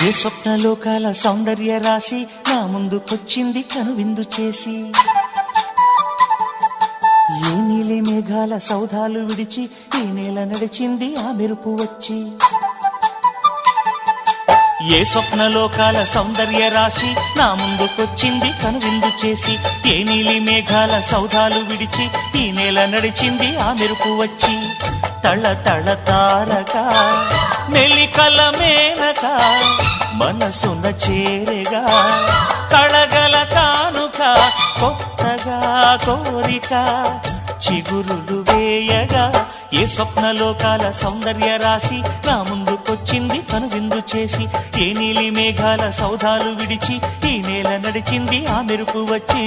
ఏ స్వప్నలోకాల సౌందర్య రాశి నా ముందుకొచ్చింది కనువిందు చేసి, ఏ నీలి మేఘాల సౌధాలు విడిచి ఈ నేల నడిచింది ఆ మెరుపు వచ్చి. ఏ స్వప్నలోకాల సౌందర్య రాశి నా ముందుకొచ్చింది కనువిందు చేసి, ఏ నీలి మేఘాల సౌధాలు విడిచి ఈ నేల నడిచింది ఆ మెరుపు వచ్చి. తళ తళ తారక మెలికల మేనక మనసున చేరగా కళగల కానుక కొత్తగా కోరిక చిగురులు వేయగా. ఏ స్వప్నలోకాల సౌందర్య రాశి నా ముందుకొచ్చింది కనువిందు చేసి, ఏ నీలి మేఘాల సౌధాలు విడిచి ఈ నేల నడిచింది ఆ మెరుపు వచ్చి.